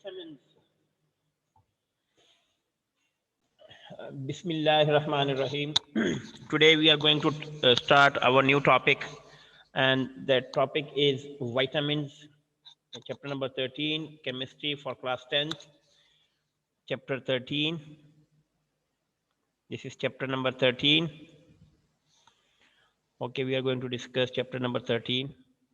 vitamins. Bismillahirrahmanirrahim. Today we are going to start our new topic, and that topic is vitamins. Chapter number 13, chemistry for class 10. Chapter 13. This is chapter number 13. Okay, we are going to discuss chapter number 13.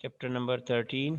Chapter number 13.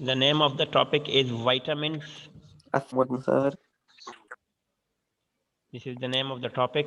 The name of the topic is vitamins. sir. This is the name of the topic,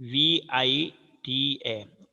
VITA,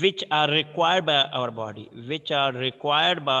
which are required by our body, which are required by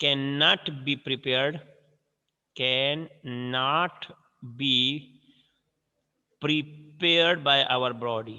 cannot be prepared by our body.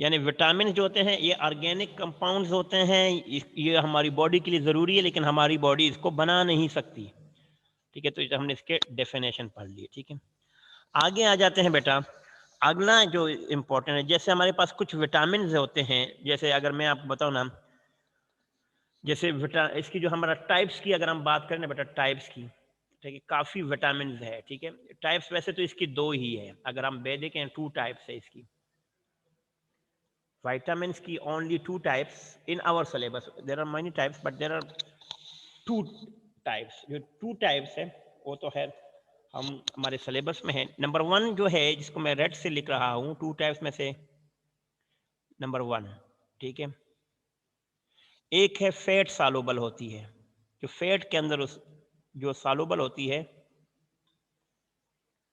یعنی vitamin جو ہوتے ہیں یہ organic compounds ہوتے ہیں، یہ ہماری body کے لیے ضروری ہے لیکن ہماری باڈی اس کو بنا نہیں سکتی. ٹھیک ہے، تو ہم نے اس کے ڈیفینیشن پڑھ لیے. ٹھیک ہے، آگے آ جاتے ہیں بیٹا. اگلا جو امپورٹنٹ ہے، جیسے ہمارے پاس کچھ وٹامنز ہوتے ہیں، جیسے اگر میں آپ کو بتاؤں نا، جیسے اس کی جو ہمارا ٹائپس کی اگر ہم بات کریں نا بیٹا، ٹائپس کی، ٹھیک ہے، کافی وٹامنز ہے. ٹھیک ہے، ٹائپس ویسے تو اس کی 2 ہی ہے، اگر ہم دیکھیں 2 ٹائپس ہے اس کی. Vitamins کی only 2 types in our syllabus. There are many types, but there are 2 types. جو 2 types ہے وہ تو ہے ہم ہمارے سلیبس میں ہے. نمبر 1 جو ہے جس کو میں ریڈ سے لکھ رہا ہوں 2 types میں سے نمبر 1. ٹھیک ہے، ایک ہے فیٹ سالوبل ہوتی ہے، جو فیٹ کے اندر جو سالوبل ہوتی ہے.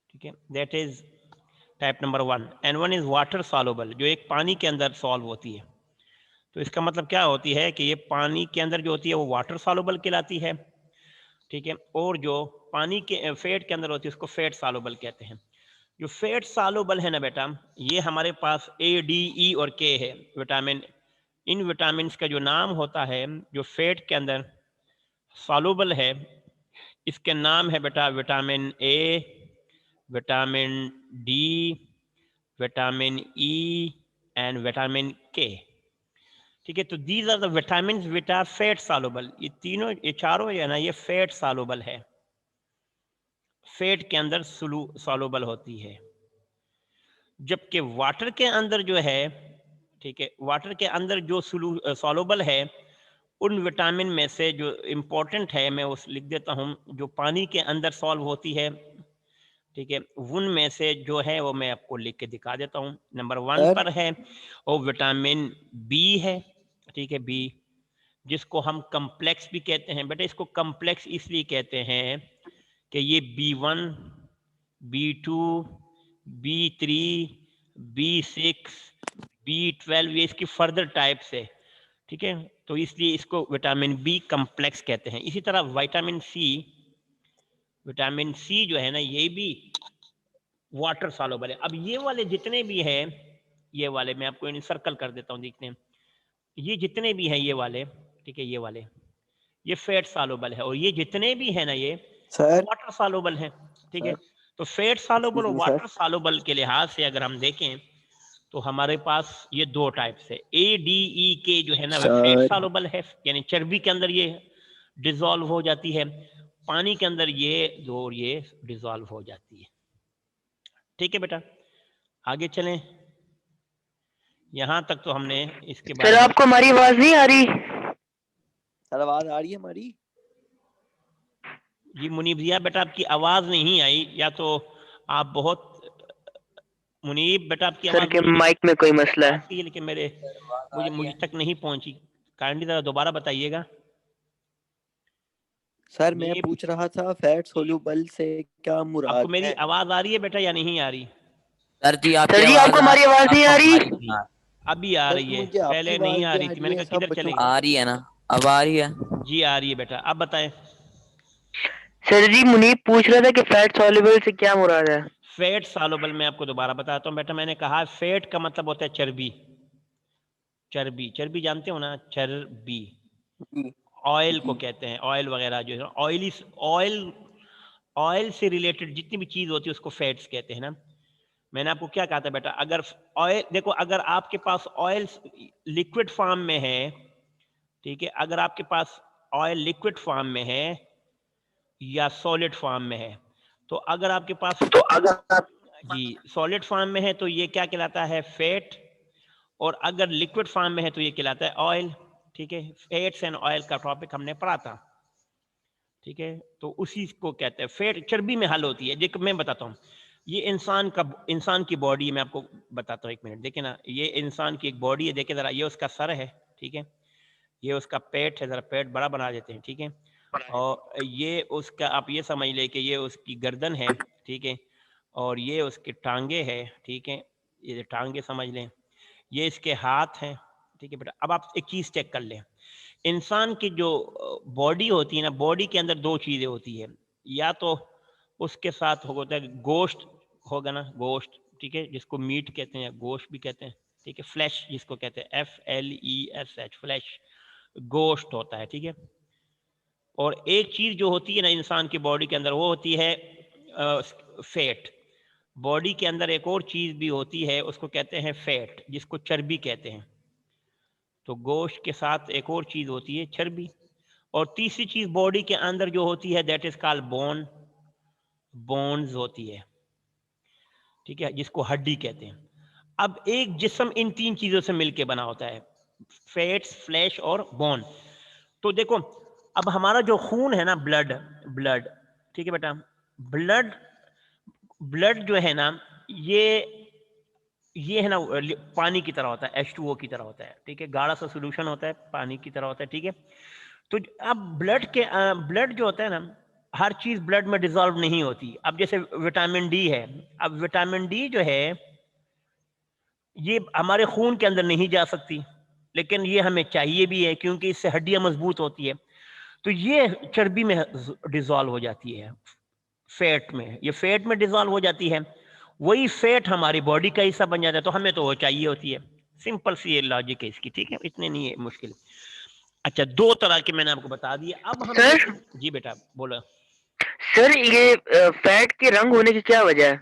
ٹھیک ہے، that is type number 1. And 1 is water soluble, جو ایک پانی کے اندر سالو ہوتی ہے. تو اس کا مطلب کیا ہوتی ہے کہ یہ پانی کے اندر جو ہوتی ہے وہ واٹر سالوبل کہلاتی ہے. ٹھیک ہے، اور جو پانی کے فیٹ کے اندر ہوتی ہے اس کو فیٹ سالوبل کہتے ہیں. جو فیٹ سالوبل ہے نا بیٹا، یہ ہمارے پاس اے، ڈی، ای اور کے ہے وٹامن. ان وٹامنس کا جو نام ہوتا ہے جو فیٹ کے اندر سالوبل ہے، اس کے نام ہے بیٹا vitamin A, vitamin D, vitamin E and vitamin K. ٹھیک ہے، تو these are the vitamins which are fat soluble. یہ چاروں جو ہے نا یہ فیٹ سالوبل ہے، فیٹ کے اندر سالوبل ہوتی ہے. جبکہ واٹر کے اندر جو ہے، ٹھیک ہے، واٹر کے اندر جو سالوبل ہے ان وٹامن میں سے جو امپورٹنٹ ہے میں اس لکھ دیتا ہوں، جو پانی کے اندر سالو ہوتی ہے. ٹھیک ہے، ان میں سے جو ہے وہ میں آپ کو لکھ کے دکھا دیتا ہوں. نمبر 1 پر ہے وہ وٹامن بی ہے. ٹھیک ہے، بی، جس کو ہم کمپلیکس بھی کہتے ہیں. بیٹا اس کو کمپلیکس اس لیے کہتے ہیں کہ یہ B1، B2، B3، B6، B12 یہ اس کی فردر ٹائپس ہے. ٹھیک ہے، تو اس لیے اس کو وٹامن بی کمپلیکس کہتے ہیں. اسی طرح وٹامن سی جو ہے نا یہ بھی واٹر سالوبل ہے. اب یہ والے جتنے بھی ہیں، یہ والے میں آپ کو سرکل کر دیتا ہوں دیکھنے، یہ جتنے بھی ہیں یہ والے، ٹھیک ہے، یہ والے یہ فیٹ سالوبل ہے، اور یہ جتنے بھی ہیں نا یہ واٹر سالوبل ہیں. ٹھیک ہے، تو فیٹ سالوبل اور واٹر سالوبل کے لحاظ سے اگر ہم دیکھیں تو ہمارے پاس یہ 2 ٹائپس ہے. اے، ڈی، ای، کے جو ہے نا وہ فیٹ سالوبل ہے، یعنی چربی کے اندر یہ ڈیزالو ہو جاتی ہے، پانی کے اندر یہ ڈیزالو ہو جاتی ہے. ٹھیک ہے بیٹا، آگے چلیں. یہاں تک تو ہم نے اس کے بارے سر میں. آپ کو ہماری آواز نہیں آ رہی؟ سر آواز آ رہی ہے ہماری؟ جی منیب ضیاء بیٹا آپ کی آواز نہیں آئی، یا تو آپ بہت منیب بیٹا آپ کی سر آواز کے مائک میں کوئی مسئلہ ہے. آتی ہے لیکن مجھے تک نہیں پہنچی. کائنڈلی ذرا دوبارہ بتائیے گا. سر میں پوچھ رہا تھا فیٹ سولوبل سے کیا آپ مراد کو میری ہے؟ آواز آ رہی ہے بیٹا یا نہیں آ رہی؟ سر جی آپ سر جی آپ کو ہماری آواز نہیں آ رہی؟ ابھی آ سر رہی ہے، مجھے آپ کی پہلے نہیں آواز آ بھی رہی تھی. میں نے کہا سب کدھر چلے بچوں گئے؟ آ رہی ہے نا، اب آ رہی ہے. جی آ رہی ہے بیٹا، اب بتائیں. سر جی منیب پوچھ رہا تھا کہ فیٹ سولوبل سے کیا مراد ہے؟ فیٹ سالوبل میں آپ کو دوبارہ بتاتا ہوں بیٹا. میں نے کہا فیٹ کا مطلب ہوتا ہے چربی. چربی جانتے ہو نا، چربی آئل کو کہتے ہیں. آئل وغیرہ جو ہے آئل سے ریلیٹڈ جتنی بھی چیز ہوتی ہے اس کو فیٹس کہتے ہیں نا. میں نے آپ کو کیا کہا تھا بیٹا، اگر آئل دیکھو، اگر آپ کے پاس آئل لکوڈ فارم میں ہے، ٹھیک ہے، اگر آپ کے پاس آئل لکوڈ فارم میں ہے یا سالڈ فارم میں ہے، تو اگر آپ کے پاس جی سالڈ فارم میں ہے تو یہ کیا کہلاتا ہے؟ فیٹ. اور اگر لکوڈ فارم میں ہے تو یہ کہلاتا ہے آئل. ٹھیک ہے، فیٹس اینڈ آئل کا ٹاپک ہم نے پڑھا تھا. ٹھیک ہے، تو اسی کو کہتے ہیں فیٹ. چربی میں حل ہوتی ہے. دیکھ میں بتاتا ہوں، یہ انسان کی باڈی، میں آپ کو بتاتا ہوں، 1 منٹ دیکھیں نا. یہ انسان کی ایک باڈی ہے، دیکھیں ذرا، یہ اس کا سر ہے. ٹھیک ہے، یہ اس کا پیٹ ہے، ذرا پیٹ بڑا بنا دیتے ہیں. ٹھیک ہے، اور یہ اس کا، آپ یہ سمجھ لیں کہ یہ اس کی گردن ہے. ٹھیک ہے، اور یہ اس کی ٹانگیں ہے. ٹھیک ہے، یہ ٹانگیں سمجھ لیں، یہ اس کے ہاتھ ہیں. ٹھیک ہے بیٹا، اب آپ ایک چیز چیک کر لیں. انسان کی جو باڈی ہوتی ہے نا، باڈی کے اندر 2 چیزیں ہوتی ہیں. یا تو اس کے ساتھ ہوتا ہے گوشت ہوگا نا، گوشت. ٹھیک ہے، جس کو میٹ کہتے ہیں، گوشت بھی کہتے ہیں. ٹھیک ہے, فلیش جس کو کہتے ہیں FLESH, فلیش گوشت ہوتا ہے, ٹھیک ہے. اور ایک چیز جو ہوتی ہے نا انسان کی باڈی کے اندر وہ ہوتی ہے فیٹ. باڈی کے اندر ایک اور چیز بھی ہوتی ہے, اس کو کہتے ہیں فیٹ, جس کو چربی کہتے ہیں. تو گوشت کے ساتھ ایک اور چیز ہوتی ہے چربی. اور تیسری چیز باڈی کے اندر جو ہوتی ہے that is call bone, bones ہوتی ہے, ٹھیک ہے, جس کو ہڈی کہتے ہیں. اب ایک جسم ان تین چیزوں سے مل کے بنا ہوتا ہے, فیٹس, فلیش اور بون. تو دیکھو اب ہمارا جو خون ہے نا, بلڈ, ٹھیک ہے بیٹا, بلڈ جو ہے نا یہ ہے نا پانی کی طرح ہوتا ہے, H2O کی طرح ہوتا ہے, ٹھیک ہے, گاڑھا سا سولوشن ہوتا ہے, پانی کی طرح ہوتا ہے, ٹھیک ہے. تو اب بلڈ جو ہوتا ہے نا, ہر چیز بلڈ میں ڈیزالو نہیں ہوتی. اب جیسے وٹامن ڈی ہے, اب وٹامن ڈی جو ہے یہ ہمارے خون کے اندر نہیں جا سکتی, لیکن یہ ہمیں چاہیے بھی ہے کیونکہ اس سے ہڈیاں مضبوط ہوتی ہے. تو یہ چربی میں ڈیزالو ہو جاتی ہے, فیٹ میں, یہ فیٹ میں ڈیزالو ہو جاتی ہے. وہی فیٹ ہماری باڈی کا حصہ بن جاتا ہے, تو ہمیں تو وہ چاہیے ہوتی ہے. سمپل سی یہ لاجک ہے اس کی, ٹھیک ہے, اتنے نہیں ہے مشکل. اچھا, دو طرح کے میں نے آپ کو بتا دیا. اب ہم سر جی بیٹا بولو. سر یہ فیٹ کے رنگ ہونے کی کیا وجہ ہے؟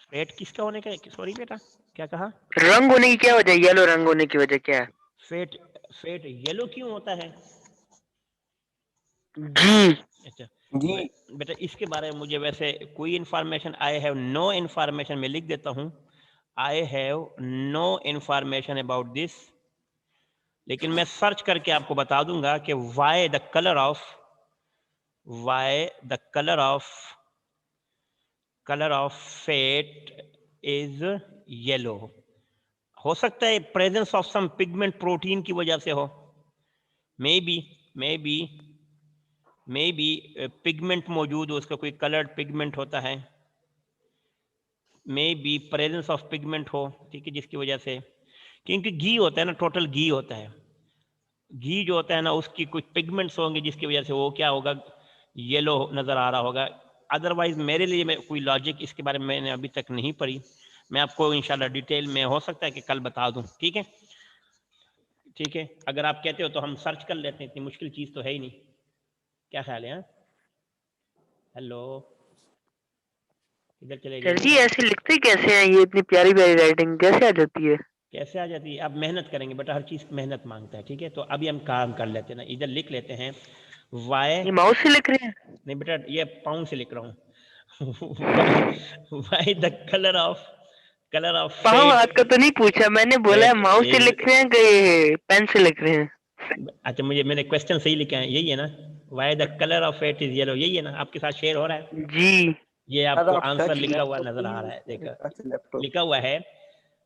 فیٹ کس کا ہونے کا, سوری بیٹا کیا کہا؟ رنگ ہونے کی کیا وجہ ہے, یلو رنگ ہونے کی وجہ کیا ہے؟ فیٹ یلو کیوں ہوتا ہے؟ جی اچھا جی بیٹا اس کے بارے میں مجھے ویسے کوئی information, I have no information, میں لکھ دیتا ہوں, I have no information about this. لیکن میں سرچ کر کے آپ کو بتا دوں گا کہ why the colour of fat is yellow. ہو سکتا ہے presence of some pigment protein کی وجہ سے ہو, مے بی پگمنٹ موجود ہو, اس کا کوئی کلرڈ پگمنٹ ہوتا ہے, may be presence of pigment ہو, ٹھیک ہے, جس کی وجہ سے, کیونکہ گھی ہوتا ہے نا, ٹوٹل گھی ہوتا ہے, گھی جو ہوتا ہے نا اس کی کچھ پگمنٹس ہوں گے جس کی وجہ سے وہ کیا ہوگا, یلو نظر آ رہا ہوگا. ادروائز میرے لیے میں کوئی لاجک اس کے بارے میں نے ابھی تک نہیں پڑھی, میں آپ کو انشاءاللہ ڈیٹیل میں ہو سکتا ہے کہ کل بتا دوں, ٹھیک ہے, ٹھیک ہے. اگر آپ کہتے ہو تو ہم سرچ کر لیتے ہیں, اتنی مشکل چیز تو ہے ہی نہیں. کیا خیال ہے؟ ہیلو, ادھر چلے گئے سر جی بیٹا, ایسے لکھتے کیسے ہیں, یہ اتنی پیاری پیاری رائٹنگ کیسے آ جاتی ہے؟ کیسے آ جاتی ہے؟ اب محنت کریں گے بیٹا, ہر چیز محنت مانگتا ہے, ٹھیک ہے. تو ابھی ہم کام کر لیتے ہیں نا, ادھر لکھ لیتے ہیں وائی, یہ ماؤس سے لکھ رہے ہیں؟ نہیں بیٹا یہ پاؤں سے لکھ رہا ہوں. وائی دا کلر آف پاؤں فیٹ, ہاتھ کا تو نہیں پوچھا میں نے, بولا ہے ماؤس سے لکھ رہے ہیں کہ پین سے لکھ رہے ہیں؟ اچھا میں نے کوشچن صحیح لکھا ہے, یہی ہے نا, why the colour of fat is yellow, یہی ہے نا, آپ کے ساتھ شیئر ہو رہا ہے, جی یہ آپ سر کو آپ آنسر ٹچ لکھا لیپ ہوا ٹاپ نظر تو آ نہیں رہا ہے, دیکھا ٹچ لیپ ٹاپ. لکھا ہوا ہے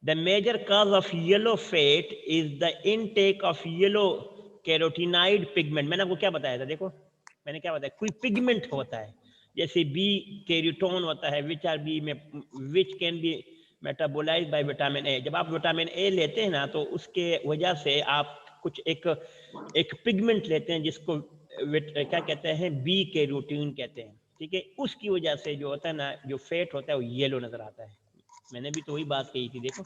the major cause of yellow fat is the intake of yellow carotenoid pigment. میں نے آپ کو کیا بتایا تھا, دیکھو میں نے کیا بتایا, کوئی پگمنٹ ہوتا ہے جیسے بی کیریٹون ہوتا ہے, which can be metabolized by vitamin A. جب آپ وٹامن اے لیتے ہیں نا تو اس کے وجہ سے آپ کچھ ایک پگمنٹ لیتے ہیں جس کو کیا کہتے ہیں, بی کیروٹین کہتے ہیں, ٹھیک ہے. اس کی وجہ سے جو ہوتا ہے نا, جو فیٹ ہوتا ہے وہ یلو نظر آتا ہے. میں نے بھی تو وہی بات کہی تھی, دیکھو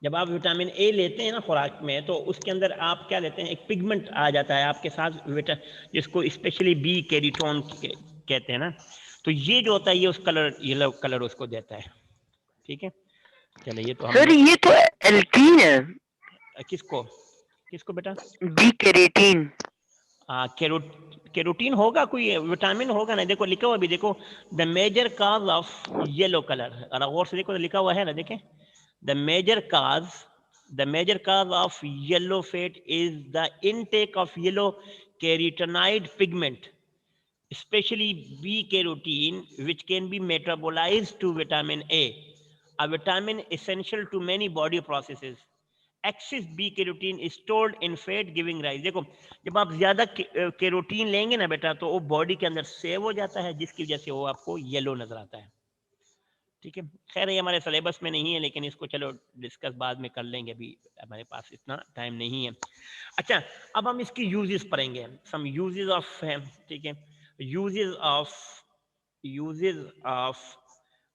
جب آپ وٹامن اے لیتے ہیں نا خوراک میں, تو اس کے اندر آپ کیا لیتے ہیں, ایک پگمنٹ آ جاتا ہے آپ کے ساتھ, جس کو اسپیشلی بی کیریٹون کہتے ہیں نا. تو یہ جو ہوتا ہے یہ اس یلو کلر اس کو دیتا ہے, ٹھیک ہے. چلے یہ تو ہم سر نے, یہ تو الٹین ہے. کس کو بیٹا؟ بی کیریٹین. کیروٹین ہوگا, کوئی وٹامن ہوگا نا, دیکھو لکھا ہوا بھی, دیکھو the major cause of yellow colour, اور غور سے دیکھو لکھا ہوا ہے نا, دیکھیں the major cause of yellow fat is the intake of yellow carotenoid pigment, especially B carotene, which can be metabolized to vitamin A vitamin essential to many body processes. Excess B carotene is stored in fat giving rise. دیکھو جب آپ زیادہ carotene لیں گے نا بیٹا تو وہ body کے اندر سیو ہو جاتا ہے, جس کی وجہ سے وہ آپ کو یلو نظر آتا ہے, ٹھیک ہے. خیر یہ ہمارے سلیبس میں نہیں ہے, لیکن اس کو چلو ڈسکس بعد میں کر لیں گے, ابھی ہمارے پاس اتنا ٹائم نہیں ہے. اچھا اب ہم اس کی یوزز پڑھیں گے, سم یوزز آف, ٹھیک ہے, یوزز آف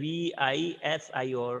VISION,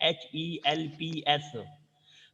HELPS।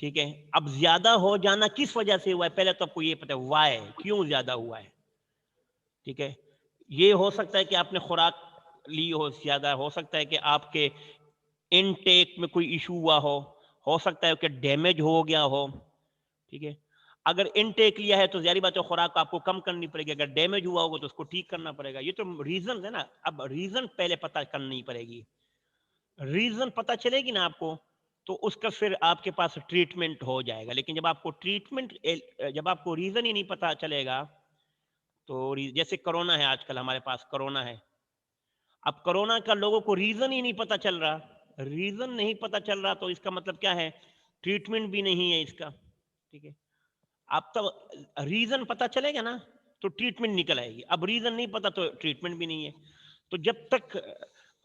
ٹھیک ہے. اب زیادہ ہو جانا کس وجہ سے ہوا ہے پہلے تو آپ کو یہ پتا ہے وائی, کیوں زیادہ ہوا ہے. ٹھیک ہے, یہ ہو سکتا ہے کہ آپ نے خوراک لی ہو زیادہ, ہو سکتا ہے کہ آپ کے انٹیک میں کوئی ایشو ہوا ہو سکتا ہے کہ ڈیمیج ہو گیا ہو. ٹھیک ہے, اگر انٹیک لیا ہے تو ظاہری بات ہے خوراک آپ کو کم کرنی پڑے گی, اگر ڈیمیج ہوا ہوگا تو اس کو ٹھیک کرنا پڑے گا. یہ تو ریزن ہے نا. اب ریزن پہلے پتہ کرنی پڑے گی, ریزن پتہ چلے گی نا آپ کو تو اس کا پھر آپ کے پاس ٹریٹمنٹ ہو جائے گا. لیکن جب آپ کو جب آپ کو ریزن ہی نہیں پتہ چلے گا تو جیسے کرونا ہے, آج کل ہمارے پاس کرونا ہے. اب کرونا کا لوگوں کو ریزن ہی نہیں پتہ چل رہا, ریزن نہیں پتہ چل رہا تو اس کا مطلب کیا ہے, ٹریٹمنٹ بھی نہیں ہے اس کا. ٹھیک ہے, اب تو ریزن پتہ چلے گا نا تو ٹریٹمنٹ نکل آئے گی. اب ریزن نہیں پتہ تو ٹریٹمنٹ بھی نہیں ہے. تو جب تک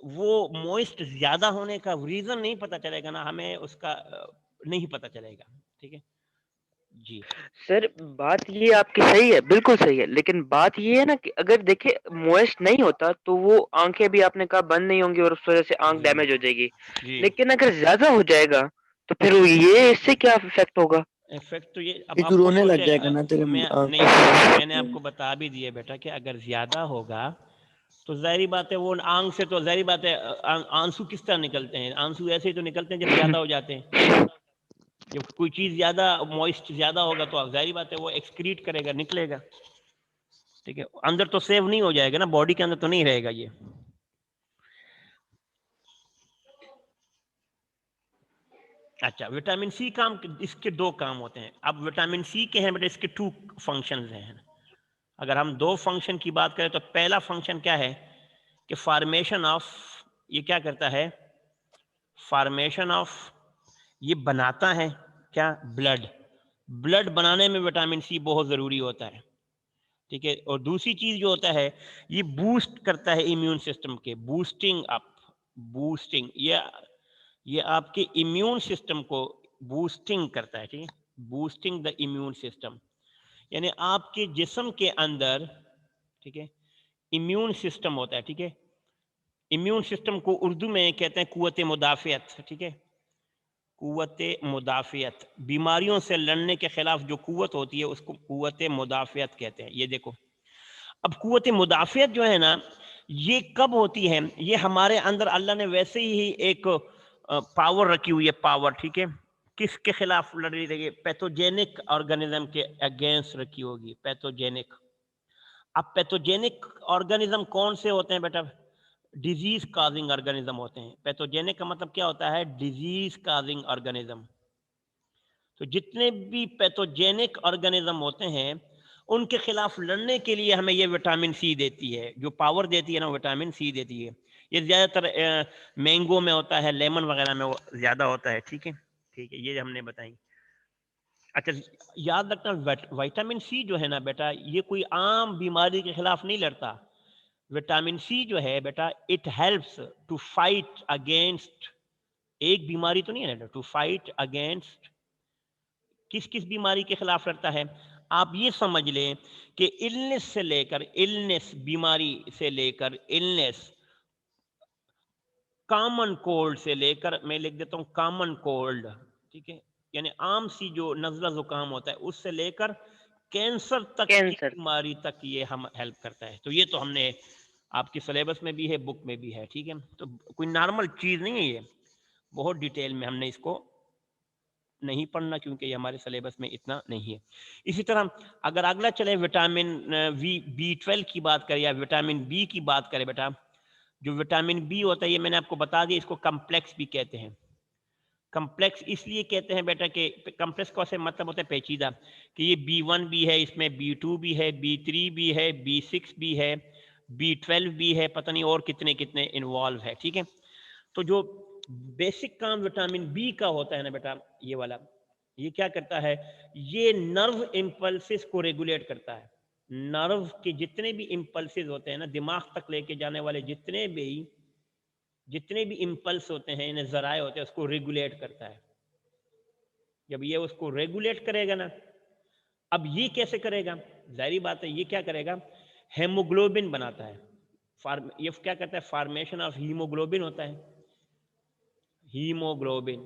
وہ موئسٹ زیادہ ہونے کا ریزن نہیں پتہ چلے گا نا, ہمیں اس کا نہیں پتہ چلے گا. ٹھیک ہے جی. سر بات یہ آپ کی صحیح ہے, بالکل صحیح ہے, لیکن بات یہ ہے نا کہ اگر دیکھیں موئسٹ نہیں ہوتا تو وہ آنکھیں بھی آپ نے کہا بند نہیں ہوں گی اور اس وجہ سے آنکھ ڈیمیج ہو جائے گی. لیکن اگر زیادہ ہو جائے گا تو پھر یہ اس سے کیا افیکٹ ہوگا؟ افیکٹ تو یہ اب پھر آپ تو کو رونے لگ سوچے, جائے گا نا تیرے میں نے آپ کو بتا بھی دیا بیٹا کہ اگر زیادہ ہوگا تو ظاہری بات ہے وہ آنکھ سے تو ظاہری بات ہے آنسو کس طرح نکلتے ہیں, آنسو ایسے ہی تو نکلتے ہیں جب زیادہ ہو جاتے ہیں. جب کوئی چیز زیادہ موئسٹ زیادہ ہوگا تو ظاہری بات ہے وہ ایکسکریٹ کرے گا, نکلے گا. ٹھیک ہے, اندر تو سیو نہیں ہو جائے گا نا, باڈی کے اندر تو نہیں رہے گا یہ. اچھا, وٹامن سی کام, اس کے دو کام ہوتے ہیں. اب وٹامن سی کے ہیں بیٹے اس کے 2 فنکشنز ہیں. اگر ہم 2 فنکشن کی بات کریں تو پہلا فنکشن کیا ہے کہ فارمیشن آف, یہ کیا کرتا ہے, فارمیشن آف, یہ بناتا ہے کیا, بلڈ بنانے میں وٹامن سی بہت ضروری ہوتا ہے. ٹھیک ہے, اور دوسری چیز جو ہوتا ہے یہ بوسٹ کرتا ہے امیون سسٹم کے, بوسٹنگ اپ, بوسٹنگ, یہ آپ کے امیون سسٹم کو بوسٹنگ کرتا ہے. ٹھیک ہے, بوسٹنگ دا امیون سسٹم, یعنی آپ کے جسم کے اندر, ٹھیک ہے, امیون سسٹم ہوتا ہے. ٹھیک ہے, امیون سسٹم کو اردو میں کہتے ہیں قوت مدافعت. ٹھیک ہے, قوت مدافعت, بیماریوں سے لڑنے کے خلاف جو قوت ہوتی ہے اس کو قوت مدافعت کہتے ہیں. یہ دیکھو, اب قوت مدافعت جو ہے نا یہ کب ہوتی ہے, یہ ہمارے اندر اللہ نے ویسے ہی ایک پاور رکھی ہوئی ہے, پاور. ٹھیک ہے, کس کے خلاف لڑ رہی ہے, پیتھوجینک آرگنزم کے اگینسٹ رکھی ہوگی, پیتھوجینک. اب پیتھوجینک آرگنزم کون سے ہوتے ہیں بیٹا, ڈیزیز کازنگ آرگنزم ہوتے ہیں. پیتھوجینک کا مطلب کیا ہوتا ہے, ڈیزیز کازنگ آرگنزم. تو جتنے بھی پیتھوجینک آرگنزم ہوتے ہیں ان کے خلاف لڑنے کے لیے ہمیں یہ وٹامن سی دیتی ہے, جو پاور دیتی ہے نا وٹامن سی دیتی ہے. یہ زیادہ تر مینگو میں ہوتا ہے, لیمن وغیرہ میں زیادہ ہوتا ہے. ٹھیک ہے, ٹھیک ہے, یہ ہم نے بتائی. اچھا یاد رکھنا وٹامن سی جو ہے نا بیٹا یہ کوئی عام بیماری کے خلاف نہیں لڑتا. وٹامن سی جو ہے بیٹا it helps to fight against, ایک بیماری تو نہیں ہے نا, ٹو فائٹ اگینسٹ, کس کس بیماری کے خلاف لڑتا ہے. آپ یہ سمجھ لیں کہ النس سے لے کر, النس بیماری سے لے کر, النس کامن کولڈ سے لے کر, میں لکھ دیتا ہوں کامن کولڈ. ٹھیک ہے, یعنی عام سی جو نزلہ زکام ہوتا ہے اس سے لے کر کینسر تک کی کینسر. بیماری تک یہ ہم ہیلپ کرتا ہے. تو یہ تو ہم نے آپ کی سلیبس میں بھی ہے, بک میں بھی ہے. ٹھیک ہے, تو کوئی نارمل چیز نہیں ہے یہ, بہت ڈیٹیل میں ہم نے اس کو نہیں پڑھنا کیونکہ یہ ہمارے سلیبس میں اتنا نہیں ہے. اسی طرح اگر اگلا چلے وٹامن B12 کی بات کریں یا وٹامن بی کی بات کریں بیٹا, جو وٹامن بی ہوتا ہے یہ میں نے آپ کو بتا دیا, اس کو کمپلیکس بھی کہتے ہیں. کمپلیکس اس لیے کہتے ہیں بیٹا کہ کمپلیکس کا سے مطلب ہوتا ہے پیچیدہ, کہ یہ B1 بھی ہے, اس میں B2 بھی ہے, B3 بھی ہے, B6 بھی ہے, B12 بھی ہے, پتہ نہیں اور کتنے کتنے انوالو ہے. ٹھیک ہے, تو جو بیسک کام وٹامن بی کا ہوتا ہے نا بیٹا یہ والا, یہ کیا کرتا ہے, یہ نرو امپلسز کو ریگولیٹ کرتا ہے. نرو کے جتنے بھی امپلسز ہوتے ہیں نا, دماغ تک لے کے جانے والے جتنے بھی امپلس ہوتے ہیں, انہیں ذرائع ہوتے ہیں, اس کو ریگولیٹ کرتا ہے. جب یہ اس کو ریگولیٹ کرے گا نا, اب یہ کیسے کرے گا, ظاہری بات ہے یہ کیا کرے گا, ہیموگلوبن بناتا ہے. یہ کیا کرتا ہے, فارمیشن آف ہیموگلوبن ہوتا ہے. ہیموگلوبن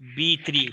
B3,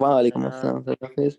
وعلیکم السلام سر، حافظ.